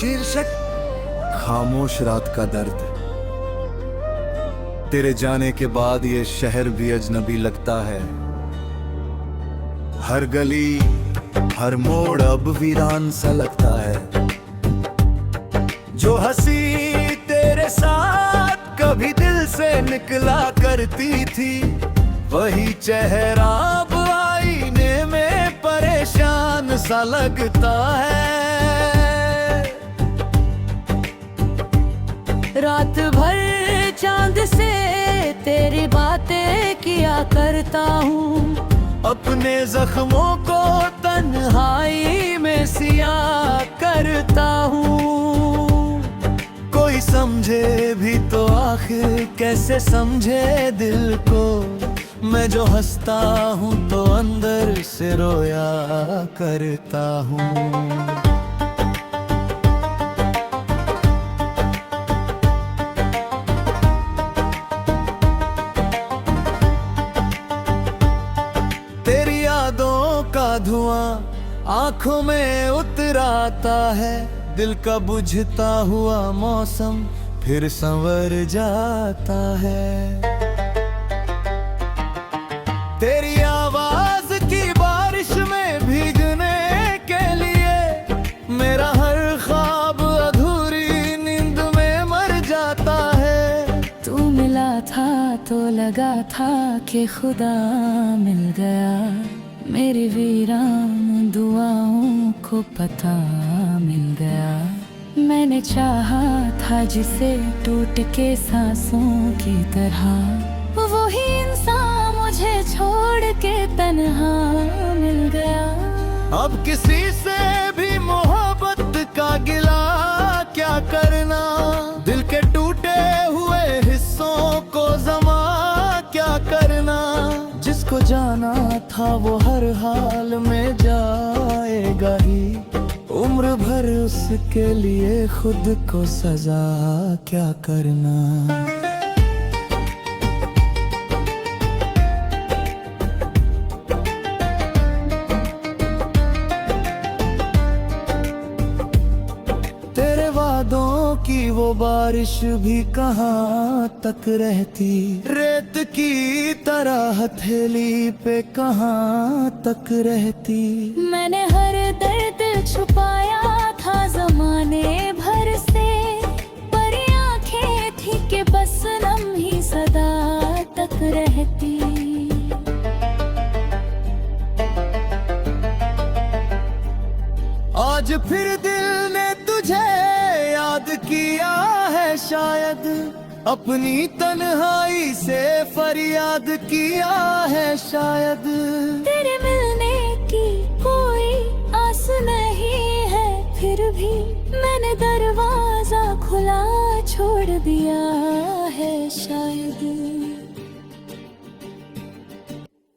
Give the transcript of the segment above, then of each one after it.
शीर्षक खामोश रात का दर्द। तेरे जाने के बाद ये शहर भी अजनबी लगता है। हर गली हर मोड़ अब वीरान सा लगता है। जो हंसी तेरे साथ कभी दिल से निकला करती थी, वही चेहरा अब आईने में परेशान सा लगता है। रात भर चांद से तेरी बातें किया करता हूँ, अपने जख्मों को तन्हाई में सिया करता हूँ। कोई समझे भी तो आखिर कैसे समझे दिल को, मैं जो हंसता हूँ तो अंदर से रोया करता हूँ। तेरी यादों का धुआं आंखों में उतर आता है। दिल का बुझता हुआ मौसम फिर संवर जाता है। तेरी आवाज की बारिश में भीगने के लिए मेरा हर ख्वाब अधूरी नींद में मर जाता है। तू मिला था तो लगा था कि खुदा मिल गया, मेरी वीरान दुआओं को पता मिल गया। मैंने चाहा था जिसे टूट के सांसों की तरह, वही इंसान मुझे छोड़ के तन्हा मिल गया। अब किसी से भी मोहब्बत का गिला क्या करना, दिल के टूटे हुए हिस्सों को जमा क्या करना। जिसको जाना था वो हर हाल में जाएगा ही, उम्र भर उसके लिए खुद को सजा क्या करना। तेरे वादों की वो बारिश भी कहाँ तक रहती, रेत की तरह हथेली पे कहाँ तक रहती। मैंने हर दर्द छुपाया था जमाने भर से, पर आंखें थी कि बस लम्ही सदा तक रहती। आज फिर दिल ने तुझे याद किया है शायद, अपनी तन्हाई से फरियाद किया है शायद। तेरे मिलने की कोई आस नहीं है, फिर भी मैंने दरवाजा खुला छोड़ दिया है शायद।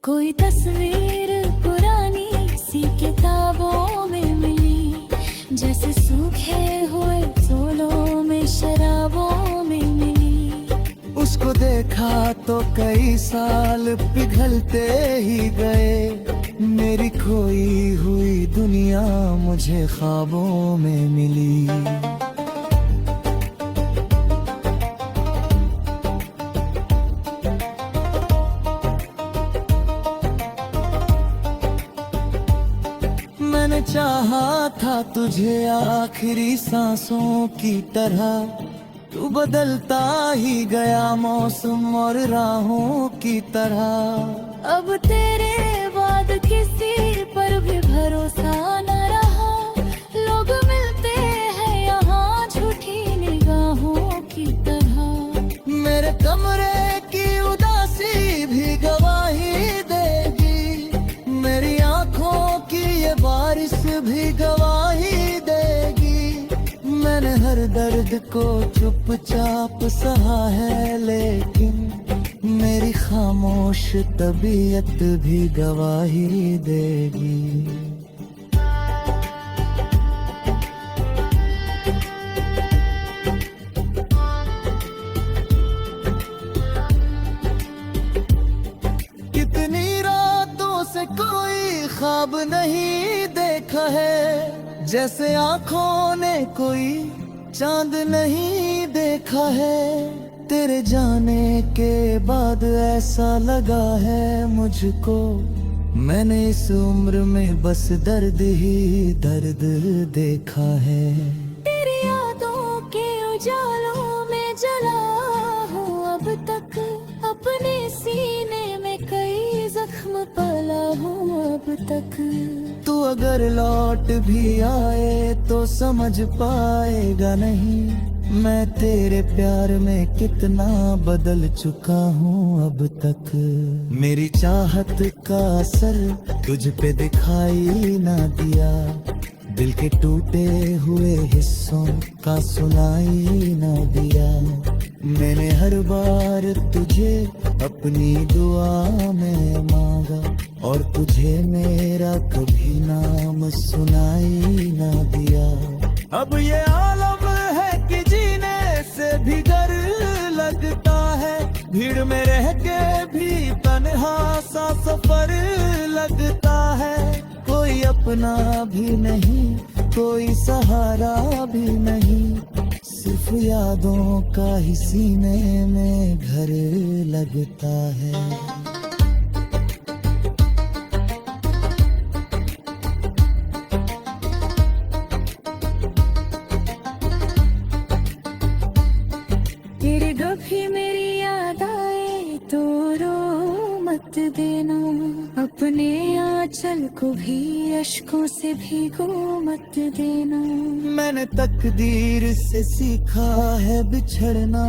कोई तस्वीर पुरानी सी किताबों में मिली, जैसे सूखे हुए फूलों में शराबों में मिली। उसको देखा तो कई साल पिघलते ही गए, मेरी खोई हुई दुनिया मुझे ख्वाबों में मिली। मैंने चाहा था तुझे आखिरी सांसों की तरह, तू बदलता ही गया मौसम और राहों की तरह। अब तेरे बाद किसी पर भी भरोसा न रहा, लोग मिलते हैं यहाँ झूठी निगाहों की तरह। मेरे कमरे की उदासी भी गवाही देगी, मेरी आंखों की ये बारिश भी गवाही देगी। मैंने हर दर्द को चुपचाप सहा है, लेकिन मेरी खामोश तबीयत भी गवाही देगी। कितनी रातों से कोई ख्वाब नहीं देखा है, जैसे आंखों ने कोई चांद नहीं देखा है। तेरे जाने के बाद ऐसा लगा है मुझको, मैंने इस उम्र में बस दर्द ही दर्द देखा है। तेरी यादों के उजालों में जला हूँ अब तक, अपने सीने में कई जख्म पला हूँ अब तक। तू अगर लौट भी आए तो समझ पाएगा नहीं, मैं तेरे प्यार में कितना बदल चुका हूँ अब तक। मेरी चाहत का असर तुझ पे दिखाई ना दिया, दिल के टूटे हुए हिस्सों का सुनाई ना दिया। मैंने हर बार तुझे अपनी दुआ में मांगा, और तुझे मेरा कभी नाम सुनाई ना दिया। अब ये आलम है कि जीने से भी डर लगता है, भीड़ में रह के भी तन्हा सा सफर लगता है। कोई अपना भी नहीं, कोई सहारा भी नहीं, सिर्फ यादों का ही सीने में घर लगता है। तेरे कभी मेरी याद आए तो रो मत देना, अपने आंचल को भी अश्कों से भीगो मत देना। मैंने तकदीर से सीखा है बिछड़ना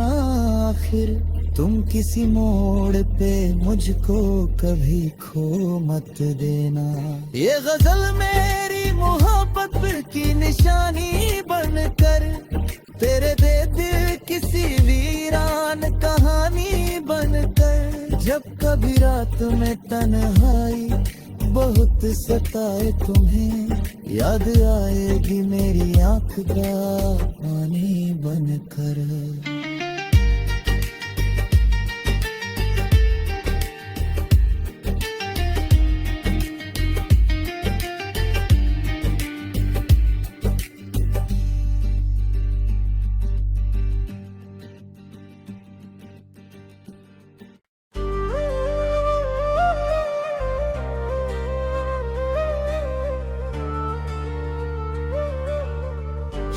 आखिर, तुम किसी मोड़ पे मुझको कभी खो मत देना। ये गजल मेरी मोहब्बत की निशानी बनकर, तेरे दे दिल किसी वीरान कहानी बनकर। जब कभी रात में तन्हाई बहुत सताए तुम्हें, याद आएगी मेरी आँख का पानी बनकर।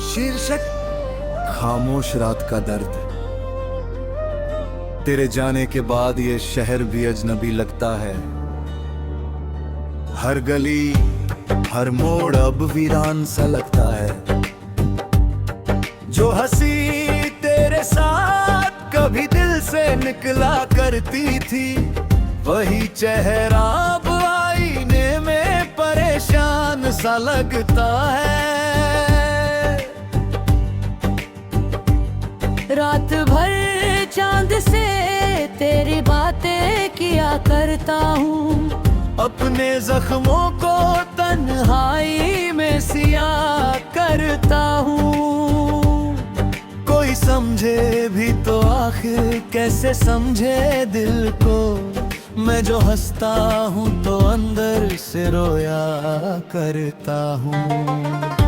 शीर्षक खामोश रात का दर्द। तेरे जाने के बाद ये शहर भी अजनबी लगता है, हर गली हर मोड़ अब वीरान सा लगता है। जो हंसी तेरे साथ कभी दिल से निकला करती थी, वही चेहरा अब आईने में परेशान सा लगता है। रात भर चांद से तेरी बातें किया करता हूँ, अपने जख्मों को तन्हाई में सिया करता हूँ। कोई समझे भी तो आखिर कैसे समझे दिल को, मैं जो हंसता हूँ तो अंदर से रोया करता हूँ।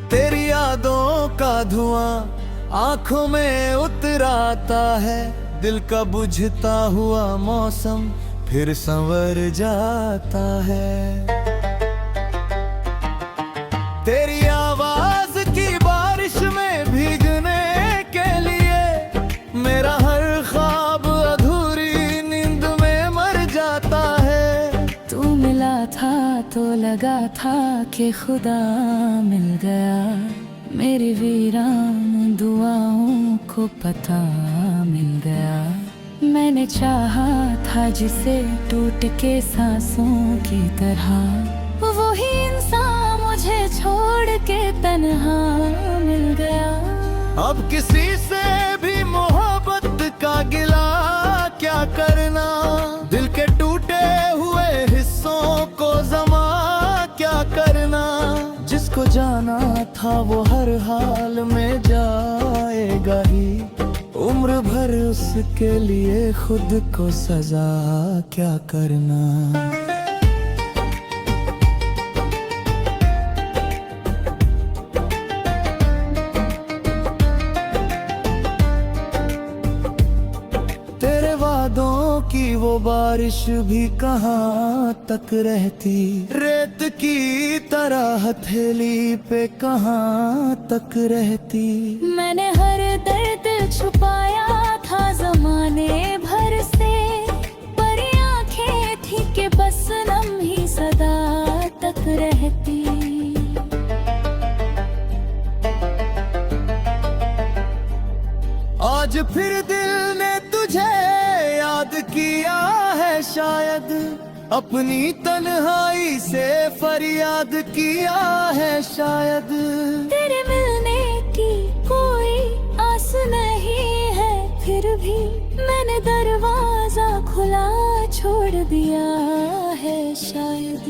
तेरी यादों का धुआं आंखों में उतराता है, दिल का बुझता हुआ मौसम फिर संवर जाता है। तेरी आवाज की बारिश में भीगने के लिए मेरा हर ख्वाब अधूरी नींद में मर जाता है। तू मिला था तो लगा था कि खुदा मिल गया, मेरी वीरान दुआओं को पता मिल गया। मैंने चाहा था जिसे टूट के सांसों की तरह, वही इंसान मुझे छोड़ के तन्हा मिल गया। अब किसी से भी मोहब्बत का गिला क्या करना, दिल के टूटे हुए हिस्सों को जमा क्या करना। जिसको जाना था वो हर हाल में जाएगा ही, उम्र भर उसके लिए खुद को सजा क्या करना। तेरे वादों की वो बारिश भी कहाँ तक रहती, रेत की तरह हथेली पे कहाँ तक रहती। मैंने हर दर्द छुपाया था जमाने भर से, पर ये आंखें थी कि बस नम ही सदा तक रहती। आज फिर दिल ने तुझे याद किया है शायद, अपनी तन्हाई से फरियाद किया है शायद। तेरे मिलने की कोई आस नहीं है, फिर भी मैंने दरवाजा खुला छोड़ दिया है शायद।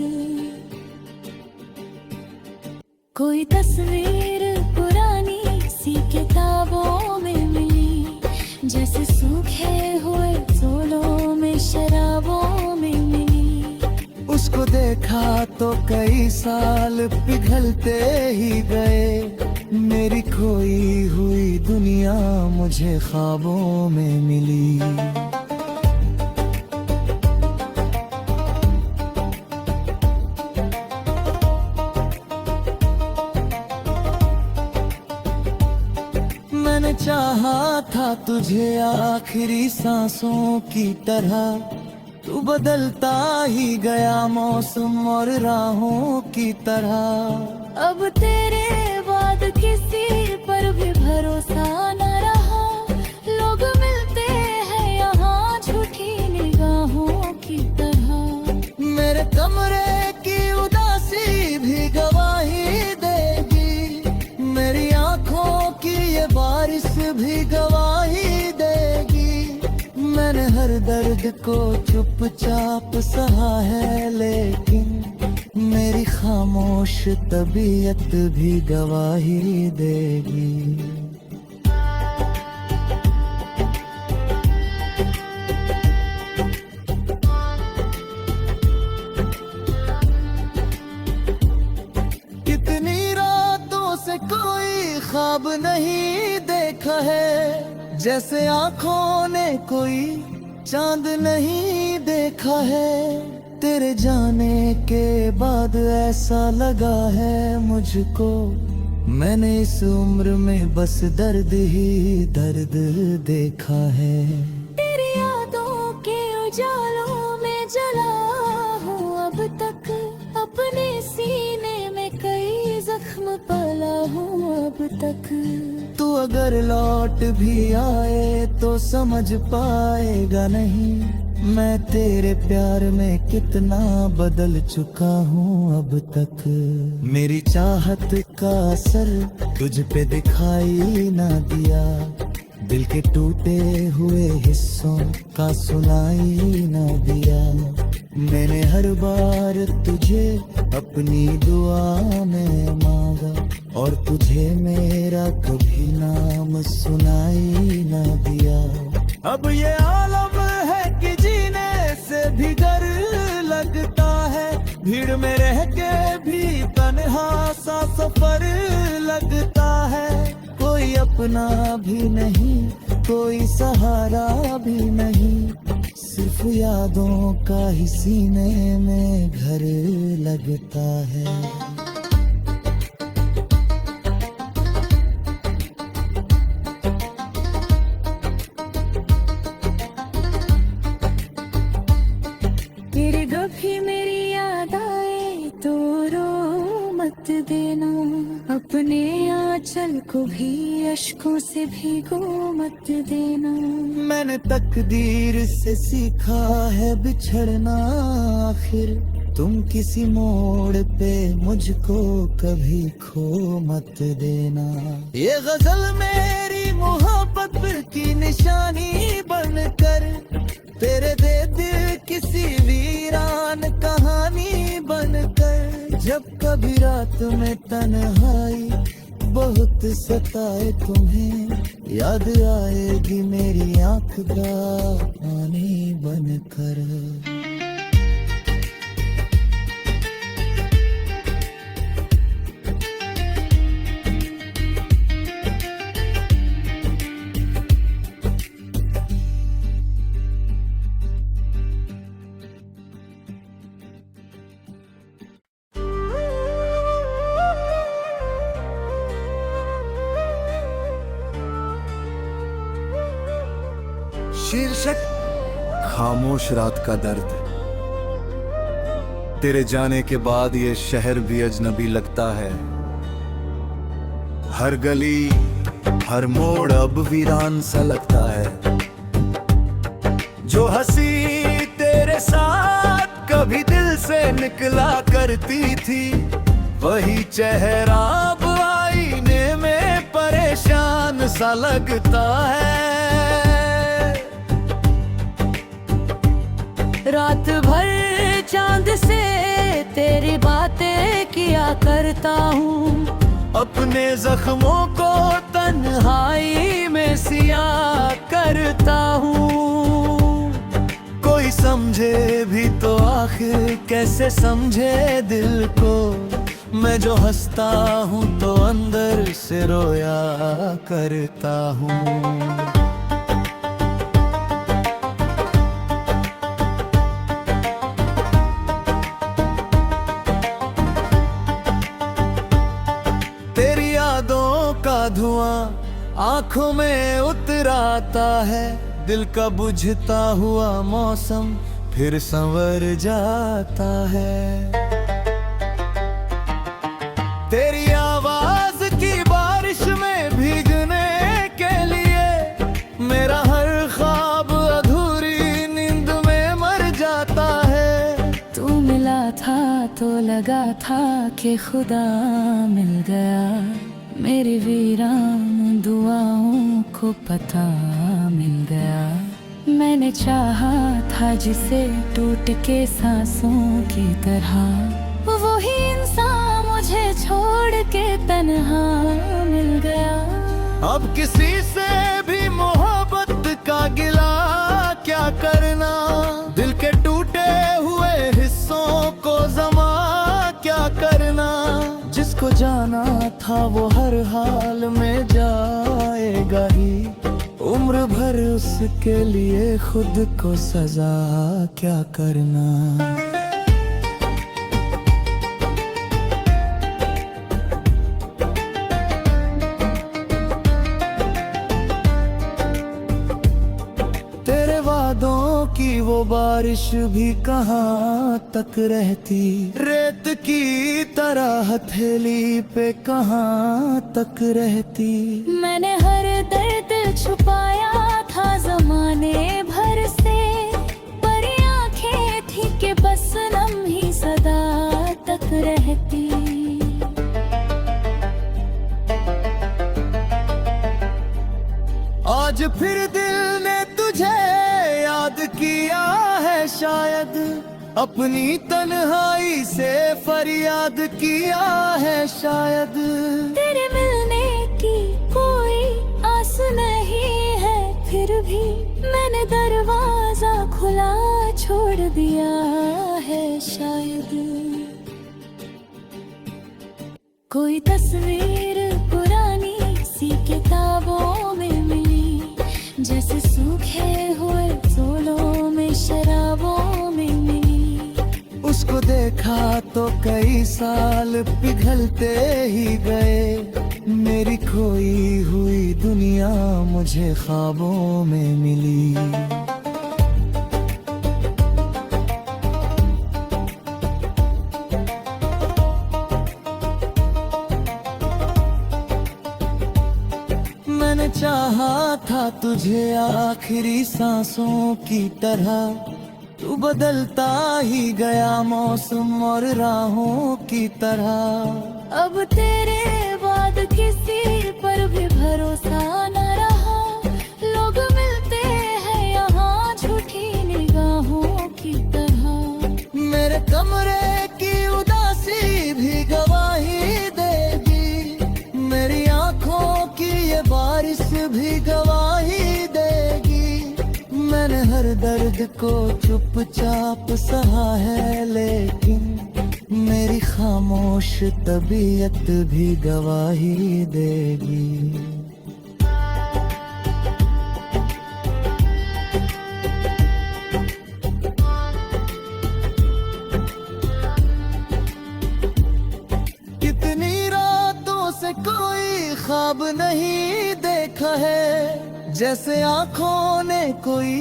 कोई तस्वीर पुरानी सी किताबों में मिली, जैसे सूखे हुए जोलों में शराबों में मिली। उसको देखा तो कई साल पिघलते ही गए, मेरी खोई हुई दुनिया मुझे ख्वाबों में मिली। मैंने चाहा था तुझे आखिरी सांसों की तरह, तू बदलता ही गया मौसम और राहों की तरह। अब तेरे बाद किसी पर भी भरोसा न रहा, लोग मिलते हैं यहाँ झूठी निगाहों की तरह। मेरे कमरे की उदासी भी गवाही देगी, मेरी आंखों की ये बारिश भी गवाही देगी। मैंने हर दर्द को चुपचाप सहा है, लेकिन मेरी खामोश तबीयत भी गवाही देगी। कितनी रातों से कोई ख्वाब नहीं देखा है, जैसे आंखों ने कोई चांद नहीं देखा है। तेरे जाने के बाद ऐसा लगा है मुझको, मैंने इस उम्र में बस दर्द ही दर्द देखा है। तेरी यादों के उजालों में जला हूँ अब तक, अपने सीने में कई जख्म पला हूँ अब तक। तू अगर लौट भी आए तो समझ पाएगा नहीं, मैं तेरे प्यार में कितना बदल चुका हूँ अब तक। मेरी चाहत का असर तुझ पे दिखाई ना दिया, दिल के टूटे हुए हिस्सों का सुनाई ना दिया। मैंने हर बार तुझे अपनी दुआ में मांगा, और तुझे मेरा कभी नाम सुनाई ना दिया। अब ये आलम है कि जीने से भी डर लगता है, भीड़ में रह के भी तन्हा सा सफर लगता है। कोई अपना भी नहीं, कोई सहारा भी नहीं, सिर्फ यादों का ही सीने में घर लगता है। तेरे कभी मेरी याद आए तो रो मत देना, अपने आंचल को भी अश्कों से भीगो मत देना। मैंने तकदीर से सीखा है बिछड़ना, आखिर तुम किसी मोड़ पे मुझको कभी खो मत देना। ये गजल मेरी मोहब्बत की निशानी बनकर, तेरे दे दिल किसी वीरान कहानी बनकर। जब कभी रात में तन्हाई बहुत सताए तुम्हें, याद आएगी मेरी आंख का पानी बनकर। शीर्षक खामोश रात का दर्द। तेरे जाने के बाद ये शहर भी अजनबी लगता है। हर गली हर मोड़ अब वीरान सा लगता है। जो हंसी तेरे साथ कभी दिल से निकला करती थी, वही चेहरा अब आईने में परेशान सा लगता है। रात भर चांद से तेरी बातें किया करता हूँ, अपने जख्मों को तन्हाई में सिया करता हूँ। कोई समझे भी तो आखिर कैसे समझे दिल को, मैं जो हंसता हूँ तो अंदर से रोया करता हूँ। तेरी यादों का धुआं आंखों में उतर आता है, दिल का बुझता हुआ मौसम फिर संवर जाता है। तेरी आवाज की बारिश में भीगने के लिए मेरा हर ख्वाब अधूरी नींद में मर जाता है। तू मिला था तो लगा था कि खुदा मिल गया, मेरी वीरान दुआओं को पता मिल गया। मैंने चाहा था जिसे टूट के सांसों की तरह, वही इंसान मुझे छोड़ के तन्हा मिल गया। अब किसी से भी मोहब्बत का गिला क्या करना, दिल के टूटे हुए हिस्सों को जमा क्या करना। जिसको जाना था वो हर हाल में जाएगा ही, उम्र भर उसके लिए खुद को सजा क्या करना। तेरे वादों की वो बारिश भी कहाँ तक रहती, रेत की तरह हथेली पे कहाँ तक रहती। मैंने हर दर्द छुपाया था जमाने भर से, पर आंखें थी कि बस लम्ही सदा तक रहती। आज फिर दिल ने तुझे याद किया है शायद, अपनी तन्हाई से फरियाद किया है शायद। तेरे मिलने की कोई आस नहीं है, फिर भी मैंने दरवाजा खुला छोड़ दिया है शायद। कोई तस्वीर पुरानी सी किताबों में मिली, जैसे सूखे हुए फूलों में शराबों में मिली। उसको देखा तो कई साल पिघलते ही गए, मेरी खोई हुई दुनिया मुझे ख्वाबों में मिली। मैंने चाहा था तुझे आखिरी सांसों की तरह, तू बदलता ही गया मौसम और राहों की तरह। अब तेरे बाद किसी पर भी भरोसा न रहा, लोग मिलते हैं यहाँ झूठी निगाहों की तरह। मेरे कमरे की उदासी भी गवाही देगी, मेरी को चुपचाप सहा है, लेकिन मेरी खामोश तबीयत भी गवाही देगी। कितनी रातों से कोई ख्वाब नहीं देखा है, जैसे आंखों ने कोई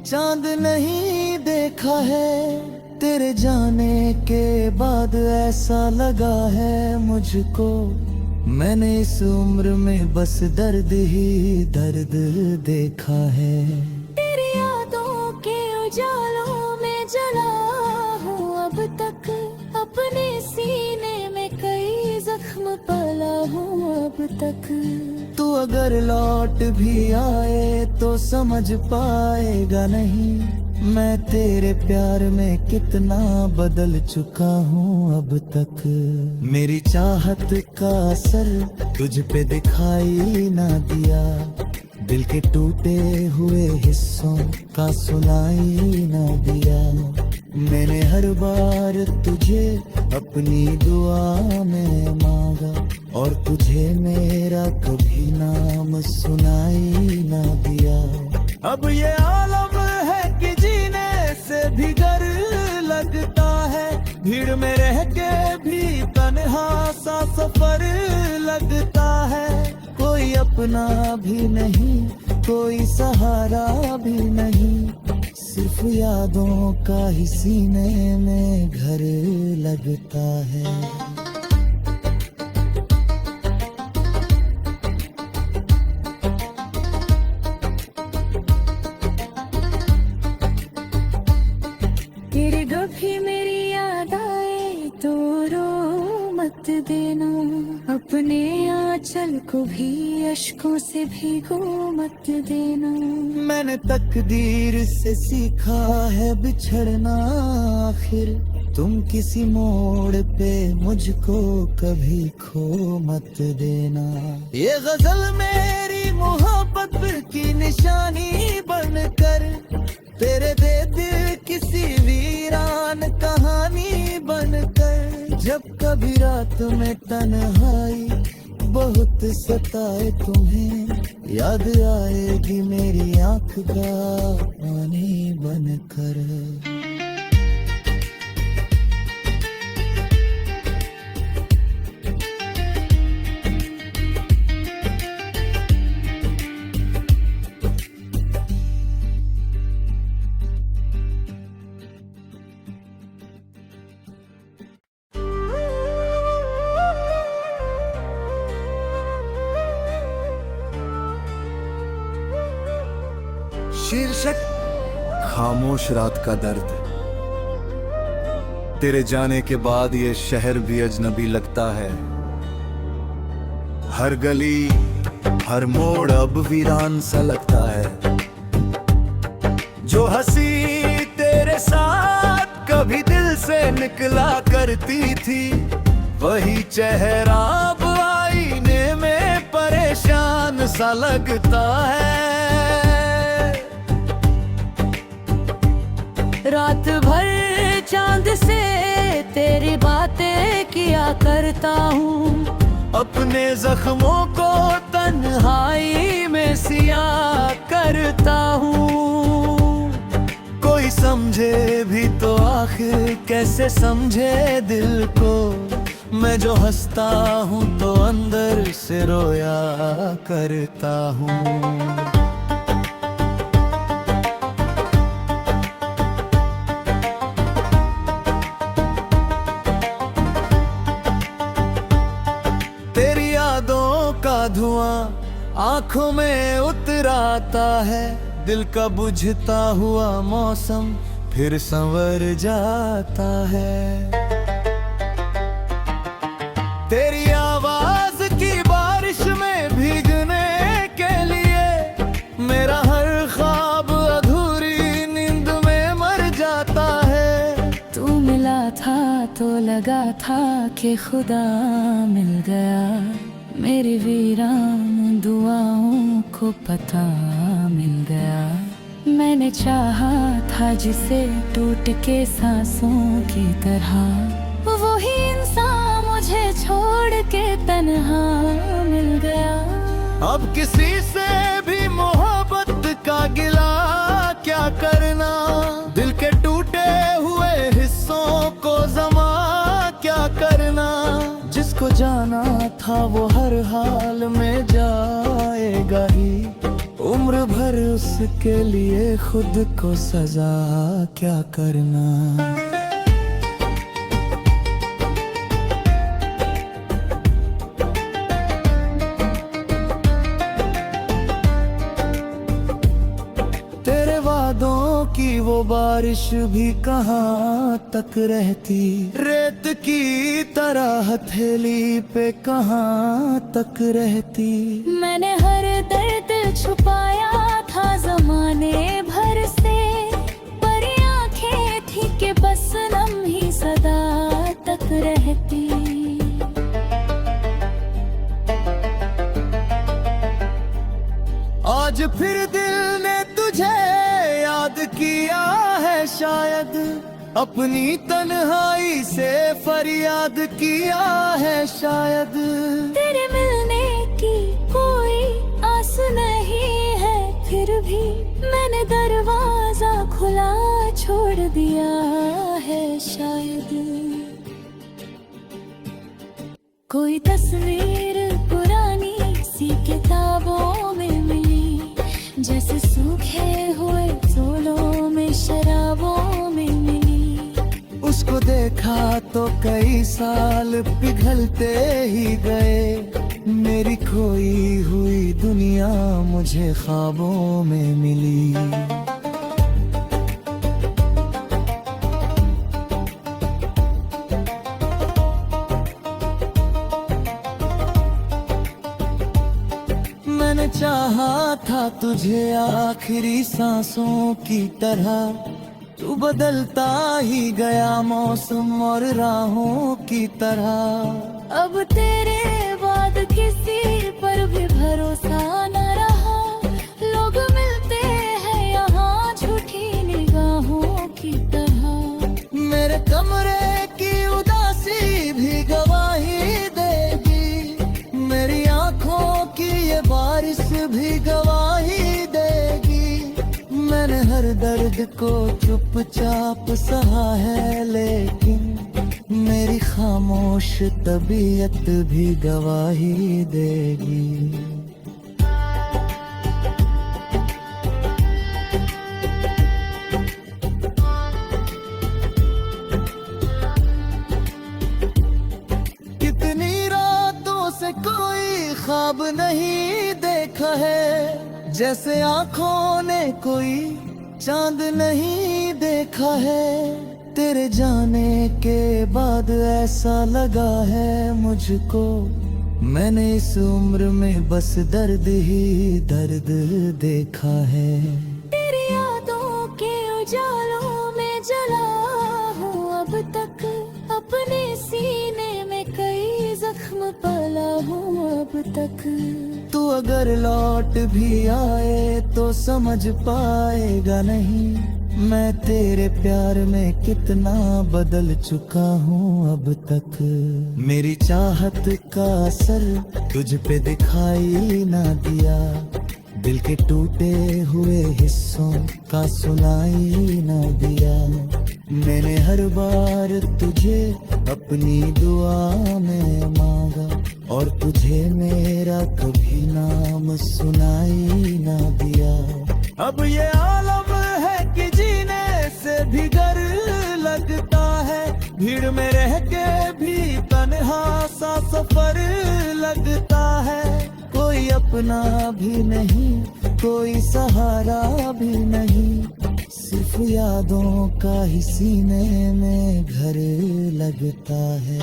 चांद नहीं देखा है। तेरे जाने के बाद ऐसा लगा है मुझको, मैंने इस उम्र में बस दर्द ही दर्द देखा है। तेरी यादों के उजालों में जला हूँ अब तक, अपने सीने में कई जख्म पला हूँ अब तक। तू अगर लौट भी आए तो समझ पाएगा नहीं, मैं तेरे प्यार में कितना बदल चुका हूँ अब तक। मेरी चाहत का असर तुझ पे दिखाई ना दिया, दिल के टूटे हुए हिस्सों का सुनाई ना दिया। मैंने हर बार तुझे अपनी दुआ में मांगा, और तुझे मेरा कभी नाम सुनाई ना दिया। अब ये आलम है कि जीने से भी डर लगता है, भीड़ में रह के भी तन्हा सा सफर लगता है। कोई अपना भी नहीं, कोई सहारा भी नहीं, सिर्फ यादों का ही सीने में घर लगता है। तेरे कभी मेरी याद आए तो रो मत देना, अपने आंचल को भी अश्कों से भिगो मत देना। मैंने तकदीर से सीखा है बिछड़ना, आखिर तुम किसी मोड़ पे मुझको कभी खो मत देना। ये गजल मेरी मोहब्बत की निशानी बनकर, तेरे दे दिल किसी वीरान कहानी बनकर। जब कभी रात में तन्हाई बहुत सताए तुम्हें, याद आएगी मेरी आंख का पानी बनकर। शीर्षक खामोश रात का दर्द। तेरे जाने के बाद ये शहर भी अजनबी लगता है, हर गली हर मोड़ अब वीरान सा लगता है। जो हंसी तेरे साथ कभी दिल से निकला करती थी, वही चेहरा अब आईने में परेशान सा लगता है। रात भर चांद से तेरी बातें किया करता हूँ, अपने जख्मों को तन्हाई में सियाह करता हूँ। कोई समझे भी तो आखिर कैसे समझे दिल को, मैं जो हंसता हूँ तो अंदर से रोया करता हूँ। तेरी यादों का धुआं आंखों में उतराता है, दिल का बुझता हुआ मौसम फिर संवर जाता है। तेरी आवाज की बारिश में भीगने के लिए मेरा हर ख्वाब अधूरी नींद में मर जाता है। तू मिला था तो लगा था कि खुदा मिल गया, मेरी वीरान दुआओं को पता मिल गया। मैंने चाहा था जिसे टूट के सांसों की तरह, वही इंसान मुझे छोड़ के तन्हा मिल गया। अब किसी से भी मोहब्बत का गिला क्या करना, दिल के टूटे हुए हिस्सों को जमा क्या करना। जिसको जाना था वो हर हाल में जाएगा ही, उम्र भर उसके लिए खुद को सजा क्या करना। तेरे वादों की वो बारिश भी कहाँ तक रहती, रेत की तरह हथेली पे कहाँ तक रहती। मैंने हर दर्द छुपाया था जमाने भर से, पर ये आंखें थी कि बस लम्ही सदा तक रहती। आज फिर दिल ने तुझे याद किया है शायद, अपनी तन्हाई से फरियाद किया है शायद। तेरे मिलने की कोई आस नहीं है, फिर भी मैंने दरवाजा खुला छोड़ दिया है शायद। कोई तस्वीर पुरानी सी किताबों में मिली, जैसे सूखे हुए फूलों में शराबों में मिली। उसको देखा तो कई साल पिघलते ही गए, मेरी खोई हुई दुनिया मुझे ख्वाबों में मिली। मैंने चाहा था तुझे आखिरी सांसों की तरह, तू बदलता ही गया मौसम और राहों की तरह। अब तेरे बाद किसी पर भी भरोसा न रहा, लोग मिलते हैं यहाँ झूठी निगाहों की तरह। मेरे कमरे की उदासी भी गवाही देगी, मेरी आंखों की ये बारिश भी गवाही देगी। मैंने हर दर्द को चुपचाप सहा है, लेकिन मेरी खामोश तबीयत भी गवाही देगी। कितनी रातों से कोई ख्वाब नहीं देखा है, जैसे आंखों ने कोई चांद नहीं देखा है। तेरे जाने के बाद ऐसा लगा है मुझको, मैंने इस उम्र में बस दर्द ही दर्द देखा है। तेरी यादों के उजालों में जला हूँ अब तक, अपने सीने में कई जख्म पला हूँ अब तक। तू अगर लौट भी आए तो समझ पाएगा नहीं, मैं तेरे प्यार में कितना बदल चुका हूँ अब तक। मेरी चाहत का असर तुझ पे दिखाई ना दिया, दिल के टूटे हुए हिस्सों का सुनाई ना दिया। मैंने हर बार तुझे अपनी दुआ में मांगा, और तुझे मेरा कभी नाम सुनाई ना दिया। अब ये आलम है कि जीने से भी डर लगता है, भीड़ में रह के भी तन्हा सा सफर लगता है। कोई अपना भी नहीं, कोई सहारा भी नहीं, सिर्फ यादों का ही सीने में घर लगता है।